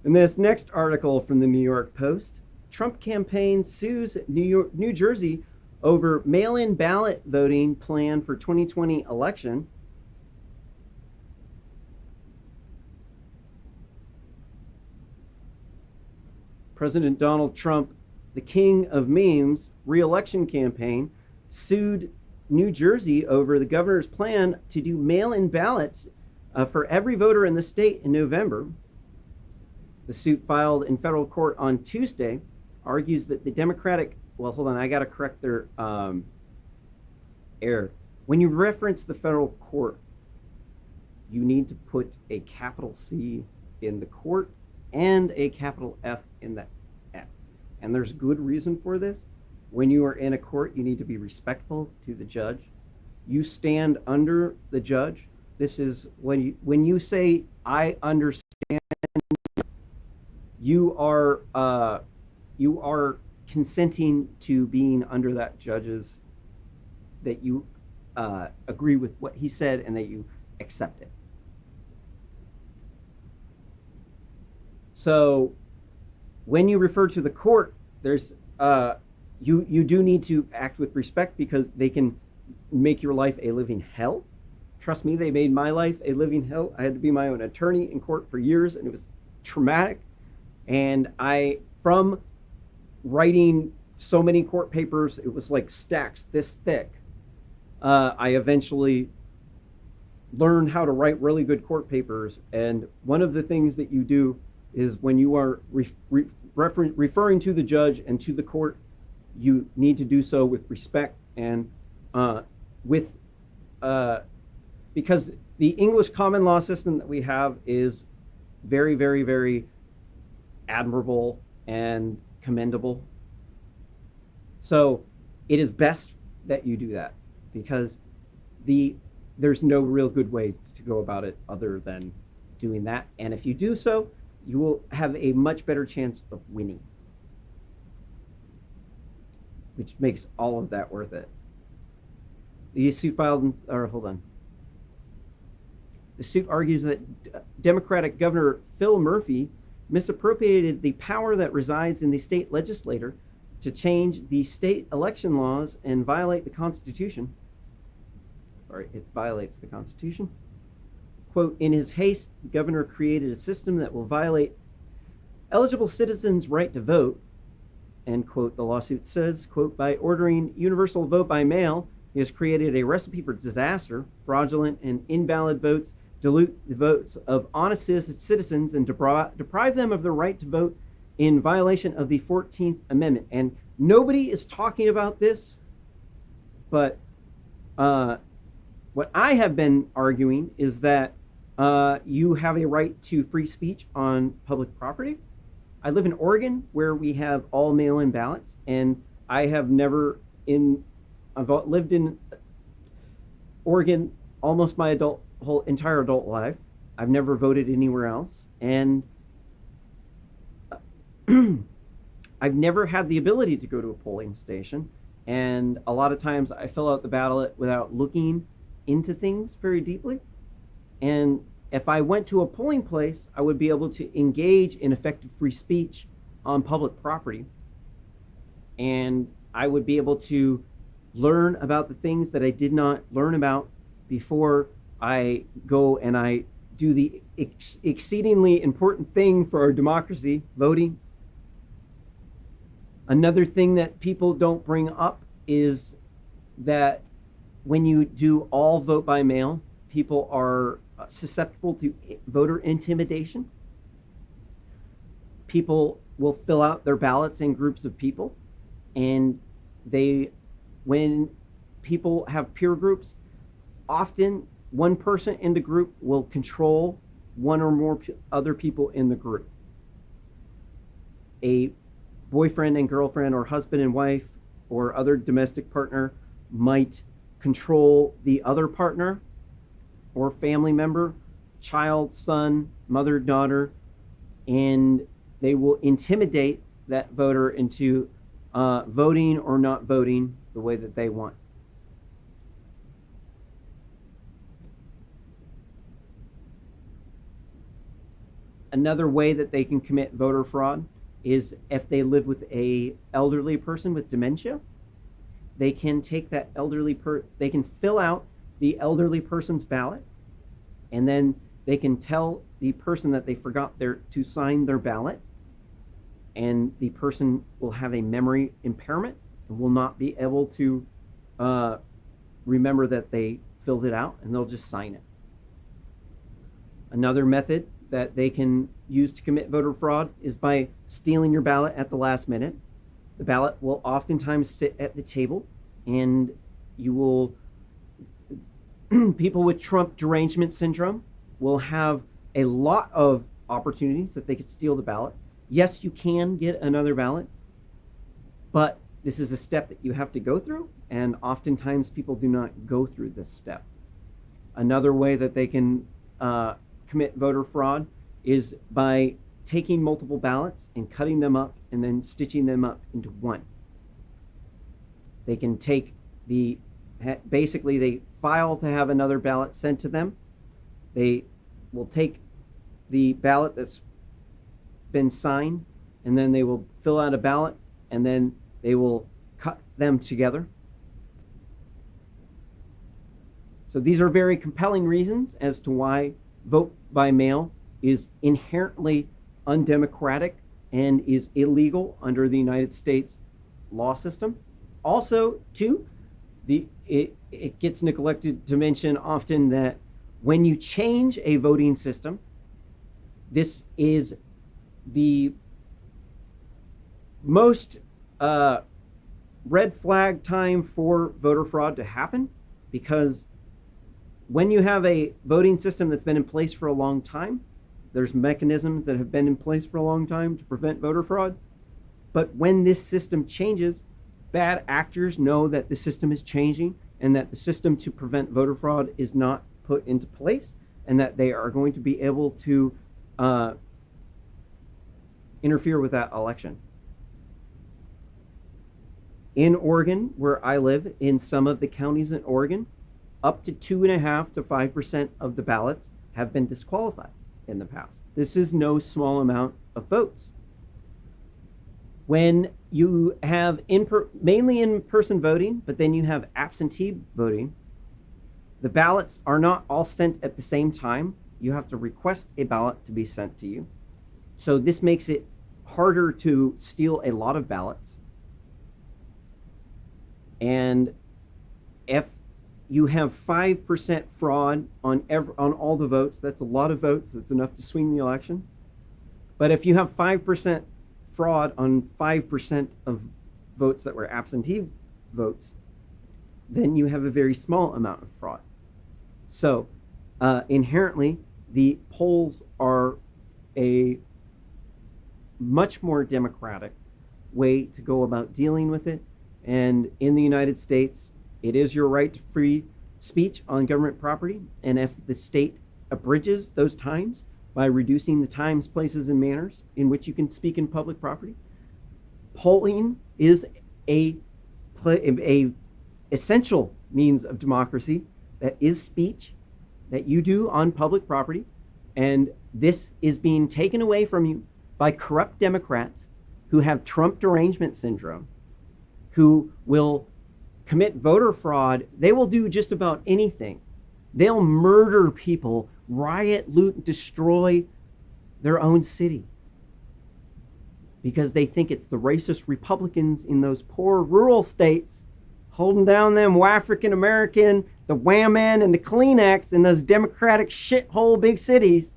In this next article from the New York Post, Trump campaign sues New Jersey over mail-in ballot voting plan for 2020 election. President Donald Trump, the king of memes, re-election campaign, sued New Jersey over the governor's plan to do mail-in ballots for every voter in the state in November. The suit filed in federal court on Tuesday argues that the Democratic, well, hold on, I got to correct their error. When you reference the federal court, you need to put a capital C in the court and a capital F in the F. And there's good reason for this. When you are in a court, you need to be respectful to the judge. You stand under the judge. This is when you say, I understand, you are consenting to being under that judge's, that you agree with what he said and that you accept it. So when you refer to the court, there's you do need to act with respect because they can make your life a living hell. Trust me, they made my life a living hell. I had to be my own attorney in court for years, and it was traumatic. And from writing so many court papers, it was like stacks this thick. I eventually learned how to write really good court papers. And one of the things that you do is when you are referring to the judge and to the court, you need to do so with respect and because the English common law system that we have is very, very, very admirable and commendable. So it is best that you do that because there's no real good way to go about it other than doing that. And if you do so, you will have a much better chance of winning, which makes all of that worth it. The suit The suit argues that Democratic Governor Phil Murphy misappropriated the power that resides in the state legislature to change the state election laws and violate the Constitution. It violates the Constitution. Quote, in his haste, the governor created a system that will violate eligible citizens' right to vote, end quote, the lawsuit says, quote, by ordering universal vote by mail, he has created a recipe for disaster. Fraudulent and invalid votes dilute the votes of honest citizens and deprive them of the right to vote in violation of the 14th Amendment. And nobody is talking about this, but what I have been arguing is that you have a right to free speech on public property. I live in Oregon where we have all mail-in ballots, and I have never I've lived in Oregon almost my entire adult life. I've never voted anywhere else, and I've never had the ability to go to a polling station. And a lot of times I fill out the ballot without looking into things very deeply. And if I went to a polling place, I would be able to engage in effective free speech on public property. And I would be able to learn about the things that I did not learn about before I go and I do the exceedingly important thing for our democracy, voting. Another thing that people don't bring up is that when you do all vote by mail, people are susceptible to voter intimidation. People will fill out their ballots in groups of people, and when people have peer groups, often one person in the group will control one or more other people in the group. A boyfriend and girlfriend or husband and wife or other domestic partner might control the other partner or family member, child, son, mother, daughter, and they will intimidate that voter into voting or not voting the way that they want. Another way that they can commit voter fraud is if they live with a elderly person with dementia. They can take that they can fill out the elderly person's ballot, and then they can tell the person that they forgot to sign their ballot, and the person will have a memory impairment and will not be able to remember that they filled it out, and they'll just sign it. Another method that they can use to commit voter fraud is by stealing your ballot at the last minute. The ballot will oftentimes sit at the table, and people with Trump derangement syndrome will have a lot of opportunities that they could steal the ballot. Yes, you can get another ballot, but this is a step that you have to go through, and oftentimes people do not go through this step. Another way that they can commit voter fraud is by taking multiple ballots and cutting them up and then stitching them up into one. They can take basically they file to have another ballot sent to them. They will take the ballot that's been signed, and then they will fill out a ballot, and then they will cut them together. So these are very compelling reasons as to why vote by mail is inherently undemocratic and is illegal under the United States law system. Also, too, it gets neglected to mention often that when you change a voting system, this is the most red flag time for voter fraud to happen, because when you have a voting system that's been in place for a long time, there's mechanisms that have been in place for a long time to prevent voter fraud. But when this system changes, bad actors know that the system is changing and that the system to prevent voter fraud is not put into place, and that they are going to be able to interfere with that election. In Oregon, where I live, in some of the counties in Oregon, up to 2.5% to 5% of the ballots have been disqualified in the past. This is no small amount of votes. When you have mainly in-person voting, but then you have absentee voting, the ballots are not all sent at the same time. You have to request a ballot to be sent to you. So this makes it harder to steal a lot of ballots. And if you have 5% fraud on all the votes, that's a lot of votes. That's enough to swing the election. But if you have 5% fraud on 5% of votes that were absentee votes, then you have a very small amount of fraud. So inherently, the polls are a much more democratic way to go about dealing with it. And in the United States, it is your right to free speech on government property. And if the state abridges those times by reducing the times, places, and manners in which you can speak in public property, polling is a essential means of democracy that is speech that you do on public property. And this is being taken away from you by corrupt Democrats who have Trump derangement syndrome, who will commit voter fraud. They will do just about anything. They'll murder people, riot, loot, destroy their own city, because they think it's the racist Republicans in those poor rural states holding down them African American, the Wham-Man, and the Kleenex in those Democratic shithole big cities